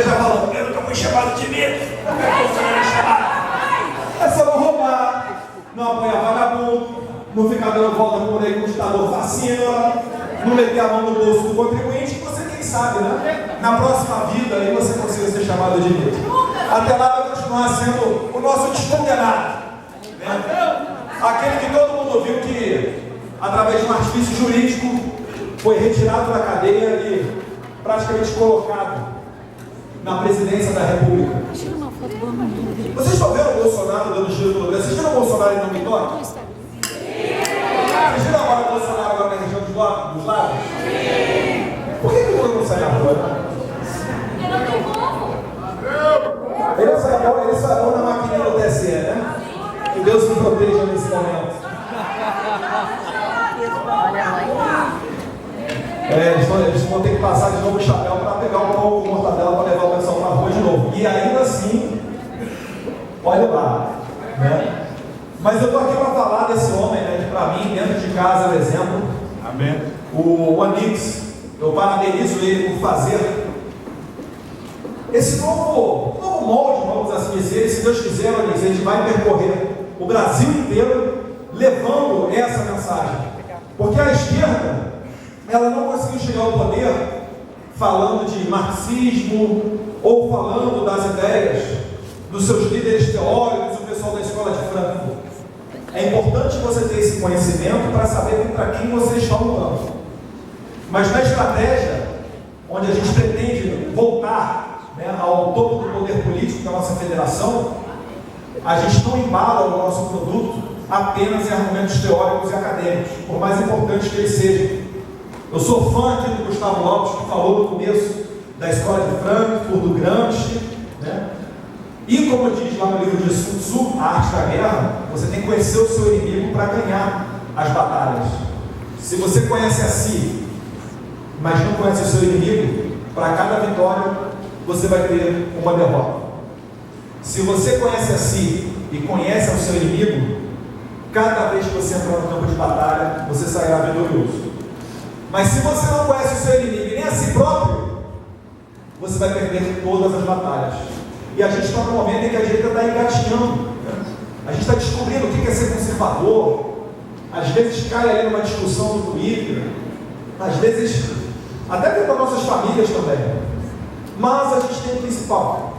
Já falou, eu nunca fui chamado de medo. É só não roubar, não apoiar vagabundo, não ficar dando volta por aí com o ditador fascina, não meter a mão no bolso do contribuinte, que você quem sabe, né? Na próxima vida aí você consiga ser chamado de medo. Até lá vai continuar sendo o nosso descondenado, né? Aquele que todo mundo viu que, através de um artifício jurídico, foi retirado da cadeia e praticamente colocado na presidência da República. Vocês estão vendo o Bolsonaro dando giro pelo Brasil? Vocês viram o Bolsonaro em nome toque? Vocês viram agora o Bolsonaro agora na região dos lagos? Por que o mundo não sai na rua? Ele saiu na maquininha do TSE, né? Que Deus me proteja nesse momento. Eles vão ter que passar de novo o chapéu para pegar o pão com mortadela para levar o pessoal para a rua de novo. E ainda assim, olha lá, né? Mas eu estou aqui para falar desse homem, né, que para mim, dentro de casa, é um exemplo. Amém. O Onix, eu parabenizo ele por fazer esse novo molde, vamos assim dizer. E se Deus quiser, Onix, a gente vai percorrer o Brasil inteiro levando essa mensagem. Porque a esquerda, ela não conseguiu chegar ao poder falando de marxismo ou falando das ideias dos seus líderes teóricos, o pessoal da escola de Frankfurt. É importante você ter esse conhecimento para saber contra quem você está lutando. Mas na estratégia, onde a gente pretende voltar, né, ao topo do poder político da nossa federação, a gente não embala o nosso produto apenas em argumentos teóricos e acadêmicos, por mais importantes que eles sejam. Eu sou fã aqui do Gustavo Lopes, que falou no começo da escola de Frankfurt, do Gramsci, né? E como diz lá no livro de Sun Tzu, A Arte da Guerra, você tem que conhecer o seu inimigo para ganhar as batalhas. Se você conhece a si, mas não conhece o seu inimigo, para cada vitória você vai ter uma derrota. Se você conhece a si e conhece o seu inimigo, cada vez que você entrar no campo de batalha, você sairá vitorioso. Mas se você não conhece o seu inimigo e nem a si próprio, você vai perder todas as batalhas. E a gente está no momento em que a direita está engatinhando, né? A gente está descobrindo o que é ser conservador. Às vezes cai ali numa discussão do Twitter, às vezes até dentro das nossas famílias também. Mas a gente tem o principal,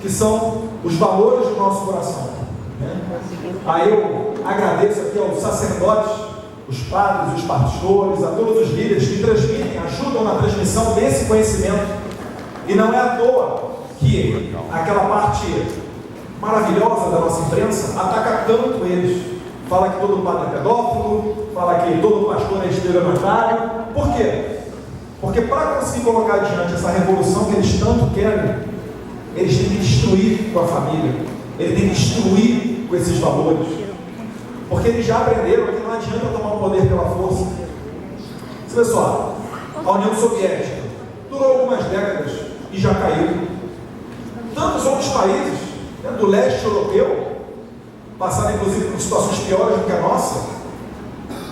que são os valores do nosso coração, né? Aí eu agradeço aqui aos sacerdotes, os padres, os pastores, a todos os líderes que transmitem, ajudam na transmissão desse conhecimento. E não é à toa que aquela parte maravilhosa da nossa imprensa ataca tanto eles. Fala que todo padre é pedófilo, fala que todo pastor é estelionatário. Por quê? Porque para conseguir colocar adiante essa revolução que eles tanto querem, eles têm que destruir com a família, eles têm que destruir com esses valores. Porque eles já aprenderam que não adianta tomar o poder pela força. Você vê só, a União Soviética durou algumas décadas e já caiu. Tantos outros países, né, do leste europeu passaram inclusive por situações piores do que a nossa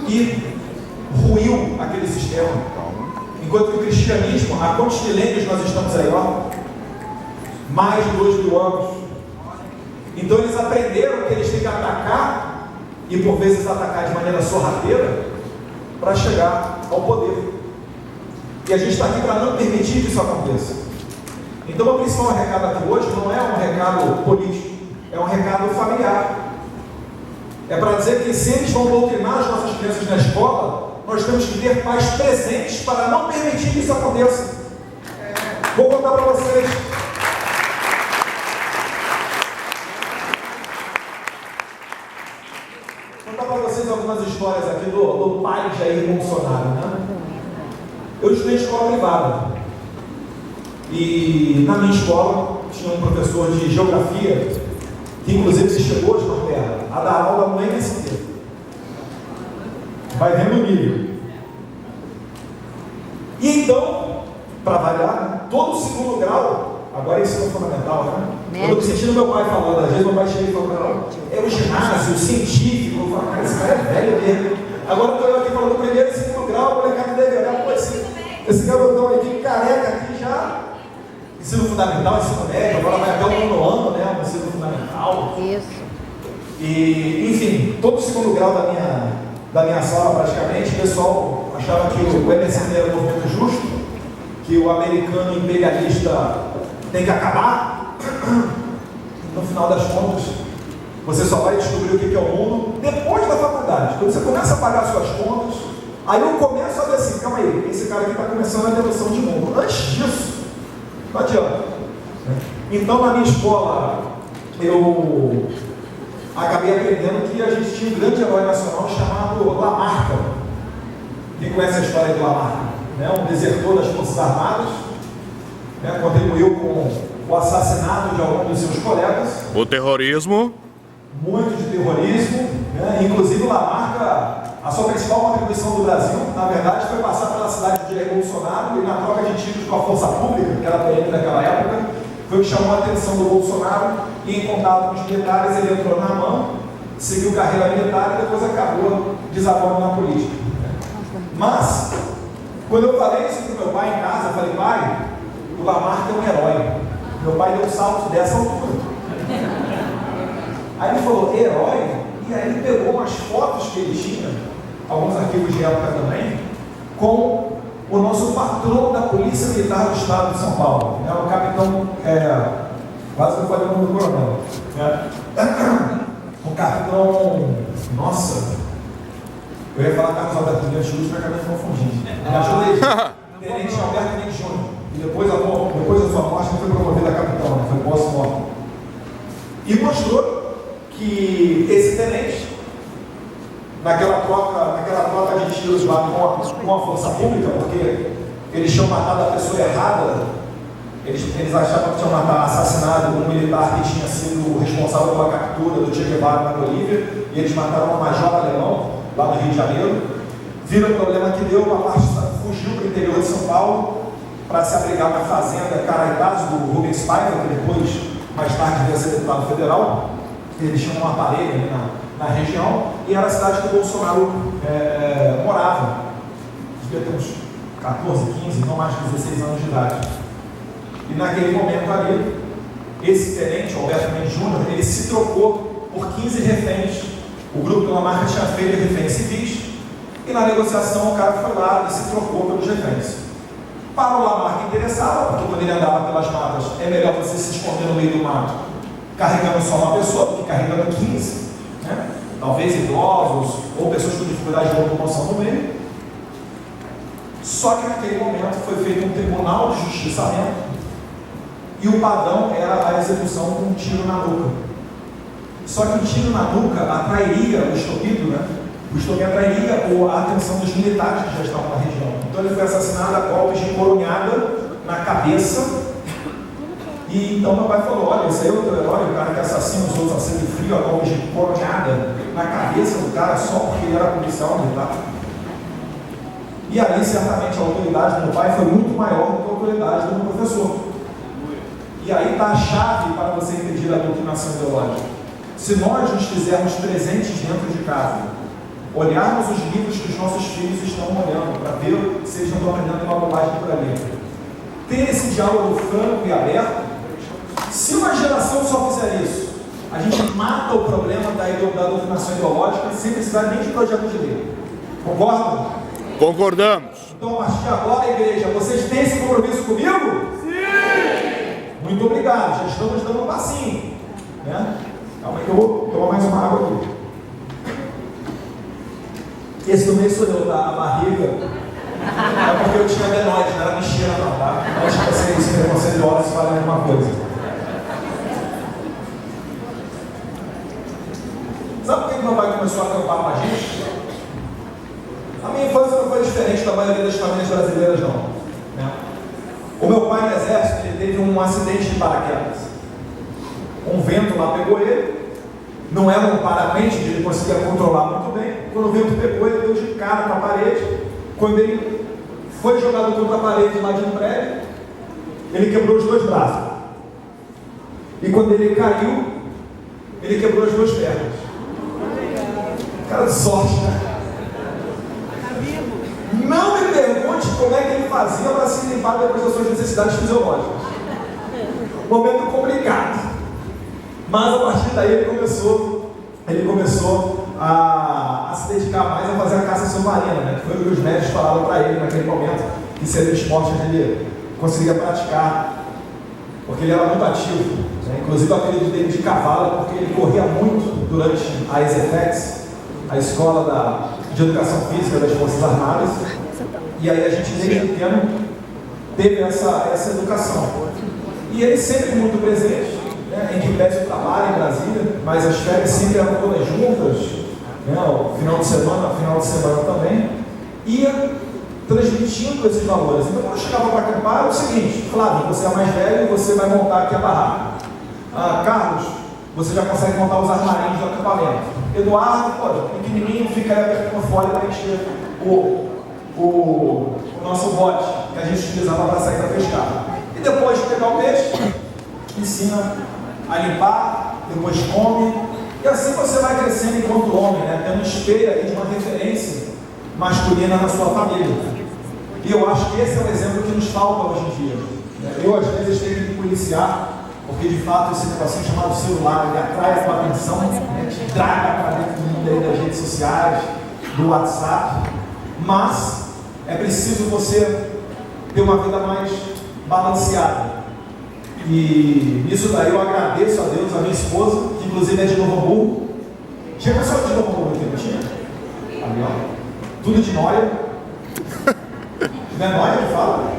e ruiu aquele sistema. Enquanto que o cristianismo, há quantos milênios nós estamos aí, ó? Mais de 2000 anos. Então eles aprenderam que eles têm que atacar e por vezes atacar de maneira sorrateira para chegar ao poder. E a gente está aqui para não permitir que isso aconteça. Então o principal recado aqui hoje não é um recado político, é um recado familiar. É para dizer que se eles vão doutrinar as nossas crianças na escola, nós temos que ter pais presentes para não permitir que isso aconteça. Vou contar para vocês. Vou contar para vocês algumas histórias aqui do pai de Jair Bolsonaro, né? Eu estudei em escola privada. E na minha escola tinha um professor de geografia, que inclusive chegou de Norterra a dar aula no MST. Vai vendo o nível. E então, para variar, todo o segundo grau, agora é ensino fundamental, né? Eu estou sentindo meu pai falando, às vezes meu pai chega e fala, é o ginásio, o científico, eu falo, cara, esse cara é velho mesmo. Agora estou eu aqui falando primeiro e segundo grau, o molecada deve olhar, pô, esse garotão aqui, careca aqui já. ensino fundamental, ensino médio, agora vai até o nono ano, né, o ensino fundamental. Isso. E, enfim, todo o segundo grau da minha sala, praticamente, o pessoal achava que o MST era um movimento justo, que o americano imperialista tem que acabar. No final das contas, você só vai descobrir o que é o mundo depois da faculdade. Quando você começa a pagar suas contas, aí eu começo a ver assim, calma aí, esse cara aqui está começando a ter noção de mundo. Antes disso, não adianta. Então, na minha escola, eu acabei aprendendo que a gente tinha um grande herói nacional chamado Lamarca. Quem conhece a história de Lamarca? Um desertor das Forças Armadas, contribuiu com o assassinato de alguns dos seus colegas. O terrorismo. Muito de terrorismo, inclusive Lamarca, a sua principal contribuição do Brasil, na verdade, foi passar pela cidade de Jair Bolsonaro e na troca de tiros com a força pública, que era PM naquela época, foi o que chamou a atenção do Bolsonaro e em contato com os militares ele entrou na mão, seguiu carreira militar e depois acabou desabando na política. Mas, quando eu falei isso para o meu pai em casa, eu falei, pai, o Lamarca é um herói. Meu pai deu um salto dessa altura. Aí ele falou, herói? E aí ele pegou umas fotos que ele tinha, alguns arquivos de época também, com o nosso patrão da Polícia Militar do Estado de São Paulo, o capitão, quase que eu falei o nome do coronel, o capitão, nossa, eu ia falar Carlos Alberto Mendes Júnior, mas acabei me confundindo. Me ajuda aí, Tenente Alberto Mendes Júnior, e depois da sua morte ele foi promovido a capitão, foi pós-morte. E mostrou que esse tenente, naquela troca de tiros lá com a força pública, porque eles tinham matado a pessoa errada, eles achavam que tinham assassinado um militar que tinha sido responsável pela captura do Che Guevara na Bolívia, e eles mataram um major alemão lá no Rio de Janeiro. Viram o problema que deu, uma parte fugiu para o interior de São Paulo para se abrigar na fazenda Caraibás do Rubens Paiva, que depois, mais tarde, veio a ser deputado federal. Eles tinham uma parede ali na região, e era a cidade que o Bolsonaro morava. Devia ter uns 14, 15, não mais de 16 anos de idade. E naquele momento ali, esse tenente, Alberto Mendes Júnior, ele se trocou por 15 reféns. O grupo do Lamarca tinha feito reféns civis, e na negociação o cara foi lá e se trocou pelos reféns. Para o Lamarca interessava, porque quando ele andava pelas matas, é melhor você se esconder no meio do mato, carregando só uma pessoa, do que carregando 15, talvez idosos, ou pessoas com dificuldade de locomoção no meio. Só que naquele momento foi feito um tribunal de justiçamento, e o padrão era a execução com um tiro na nuca. Só que um tiro na nuca atrairia o estopito, O estopim atrairia a atenção dos militares que já estavam na região. Então ele foi assassinado a golpes de coronhada na cabeça. E então meu pai falou, olha, esse aí é o teu herói, o cara que assassina os outros a sangue frio, a golpes de coronhada na cabeça do cara só porque ele era policial militar. E ali certamente a autoridade do meu pai foi muito maior do que a autoridade do meu professor. E aí está a chave para você impedir a doutrinação ideológica. Se nós nos fizermos presentes dentro de casa, olharmos os livros que os nossos filhos estão olhando, para ver se eles não estão aprendendo uma bobagem por ali, ter esse diálogo franco e aberto, se uma geração só fizer isso, a gente mata o problema da doutrinação ideológica sem precisar nem de projeto de lei. Concordam? Concordamos. Então, a partir de agora, igreja, vocês têm esse compromisso comigo? Sim! Muito obrigado, já estamos dando um passinho. Calma aí que eu vou tomar mais uma água aqui. Esse do meio sou eu, tá? A barriga. É porque eu tinha adenoide, não era mentira não, tá? Não acho que vocês preconceituosos falem alguma coisa. Sabe por que meu pai começou a acampar com a gente? A minha infância não foi diferente da maioria das famílias brasileiras, não. O meu pai no exército, ele teve um acidente de paraquedas. Um vento lá pegou ele, não era um parapente que ele conseguia controlar muito bem. Quando o vento pegou, ele deu de cara com a parede. Quando ele foi jogado contra a parede lá de um prédio, ele quebrou os dois braços. E quando ele caiu, ele quebrou as duas pernas. Cara de sorte, né? Não me pergunte como é que ele fazia para se limpar depois das suas necessidades fisiológicas. momento complicado. Mas a partir daí ele começou a se dedicar mais a fazer a caça submarina, né? Que foi o que os médicos falaram para ele naquele momento, que seria o esporte que ele conseguia praticar, porque ele era muito ativo, né? Inclusive o apelido dele de cavalo, porque ele corria muito durante a ESEFEX, a escola de educação física das Forças Armadas, e aí a gente desde pequeno teve essa educação. E ele sempre muito presente, né? Em que pese o trabalho em Brasília, mas as férias sempre eram todas juntas, né? O final de semana também, ia transmitindo esses valores. Então, quando eu chegava para acampar, era o seguinte: Flávio, você é mais velho, você vai montar aqui a barraca. Carlos, você já consegue montar os armarinhos do acampamento. Eduardo, pequenininho, fica aí apertando fora para encher o nosso bote que a gente utilizava para sair para pescar. E depois de pegar o peixe, ensina a limpar, depois come, e assim você vai crescendo enquanto homem, né? Tendo um espelho aí de uma referência masculina na sua família. E eu acho que esse é o exemplo que nos falta hoje em dia. Eu às vezes tenho que me policiar, porque de fato esse negocinho chamado celular, ele atrai a tua atenção, né? Te traga para dentro do mundo das redes sociais, do WhatsApp, mas é preciso você ter uma vida mais balanceada. E nisso daí eu agradeço a Deus, a minha esposa, que inclusive é de Novo Hamburgo. Tinha pessoal de Novo Hamburgo aqui, não tinha? Ali, ó. Tudo de nóia. Não é nóia que fala?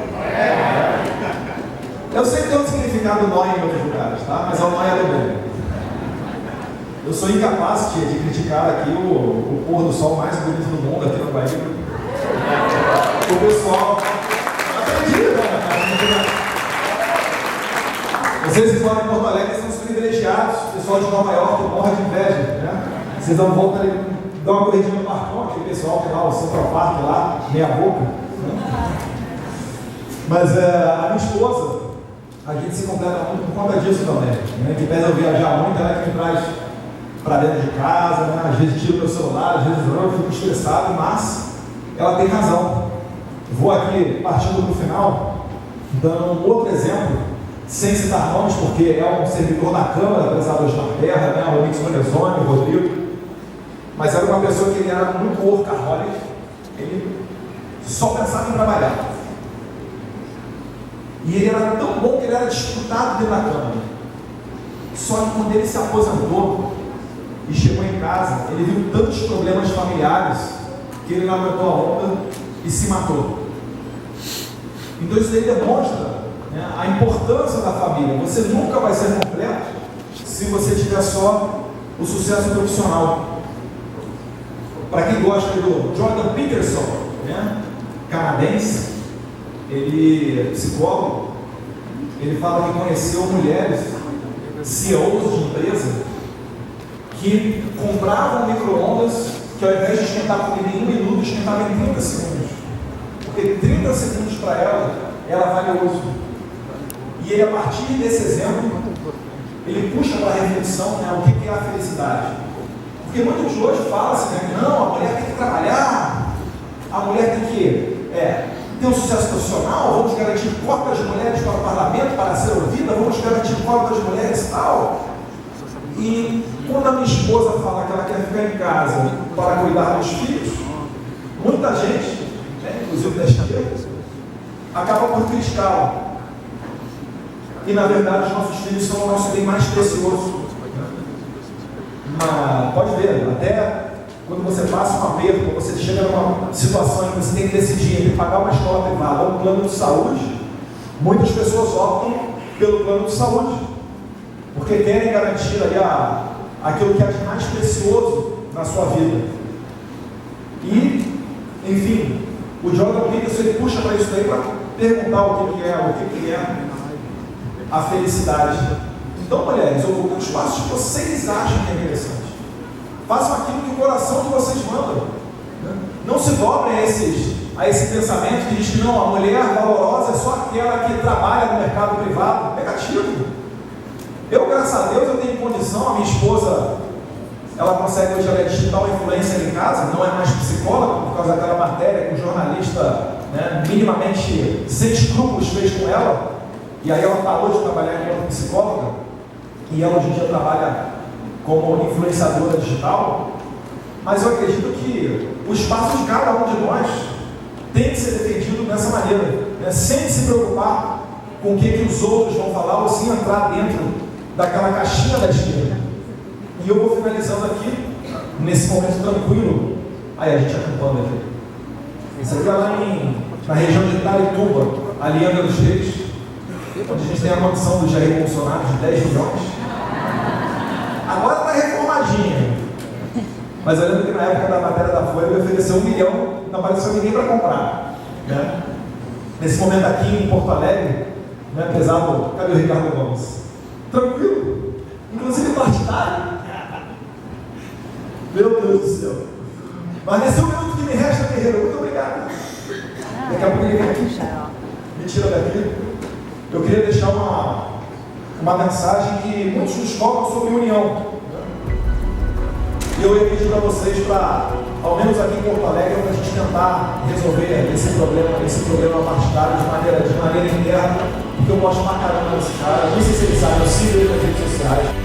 Eu sei que tem um significado nóia em outros lugares, tá? Mas é o nóia do bem. Eu sou incapaz de criticar aqui o pôr do sol mais bonito do mundo aqui no Bahia. O pessoal acredita, né? Vocês que moram em Porto Alegre são os privilegiados. O pessoal de Nova York morre de inveja, né? Vocês dão volta ali, dão uma corridinha no parcão, aquele pessoal que lá, o Central Park lá, meia boca. Né? Mas a minha esposa, a gente se completa muito por conta disso também. Né? Que pede eu viajar muito, ela é que me traz para dentro de casa, né? Às vezes tiro meu celular, às vezes eu fico estressado, mas ela tem razão. Vou aqui, partindo para o final, dando um outro exemplo, sem citar nomes, porque é um servidor da Câmara, Prezados na Terra, né? O Nix Manezoni, o Rodrigo, mas era uma pessoa que ele era muito workaholic, ele só pensava em trabalhar. E ele era tão bom que ele era disputado dentro da Câmara. Só que quando ele se aposentou e chegou em casa, ele viu tantos problemas familiares que ele não aguentou a onda e se matou. Então isso aí demonstra, né, a importância da família. Você nunca vai ser completo se você tiver só o sucesso profissional. Para quem gosta do Jordan Peterson, né, canadense, ele psicólogo, ele fala que conheceu mulheres, CEOs de empresa, que compravam micro-ondas que ao invés de esquentar a comida em 1 minuto, esquentava em 30 segundos. Porque 30 segundos para ela era valioso. E ele, a partir desse exemplo, ele puxa para a reflexão, né, o que é a felicidade. Porque muitos de hoje falam-se, né, não, a mulher tem que trabalhar, a mulher tem que ter um sucesso profissional, vamos garantir cotas de mulheres para o parlamento, para ser ouvida, vamos garantir cotas de mulheres e tal. E quando a minha esposa fala que ela quer ficar em casa para cuidar dos filhos, muita gente, né, inclusive da esquerda, acaba por criticá-la. E na verdade os nossos filhos são o nosso bem mais precioso. Mas pode ver, até quando você passa um aperto, quando você chega numa situação em que você tem que decidir entre pagar uma escola privada ou um plano de saúde, muitas pessoas optam pelo plano de saúde, porque querem garantir ali aquilo que é mais precioso na sua vida. E, enfim, o Jordan Peterson ele puxa para isso aí para perguntar o que é a felicidade. Então, mulheres, os passos que vocês acham que é interessante. Façam aquilo que o coração de vocês manda. Não se dobrem a esse pensamento que diz que não, a mulher valorosa é só aquela que trabalha no mercado privado. Negativo. Eu, graças a Deus, eu tenho condição, a minha esposa, ela consegue hoje, ela é digital influencer em casa, não é mais psicóloga, por causa daquela matéria que um jornalista, né, minimamente sem escrúpulos fez com ela. E aí ela parou de trabalhar enquanto psicóloga, e ela hoje em dia trabalha como influenciadora digital. Mas eu acredito que o espaço de cada um de nós tem que ser defendido dessa maneira, né? Sem se preocupar com o que os outros vão falar, ou sem entrar dentro daquela caixinha da esquerda. E eu vou finalizando aqui, nesse momento tranquilo. Aí a gente acampando aqui. Isso aqui é lá na região de Itarituba, ali Angra dos Reis, onde a gente tem a condição do Jair Bolsonaro de 10 milhões. Agora está reformadinha. Mas eu lembro que na época da matéria da Folha ele ofereceu 1 milhão, não apareceu ninguém para comprar, né? Nesse momento aqui em Porto Alegre, né, pesado, cadê o Ricardo Gomes? Tranquilo, inclusive partidário. Meu Deus do céu. Mas nesse 1 minuto que me resta, guerreiro, muito obrigado. Daqui a pouco ele vem aqui, me tira daqui. Eu queria deixar uma mensagem que muitos nos cobram sobre união. E eu ia pedir para vocês, ao menos aqui em Porto Alegre, para a gente tentar resolver esse problema partidário de maneira interna, porque eu gosto pra caramba desse cara, não sei se ele sabe, eu sigo ele nas redes sociais.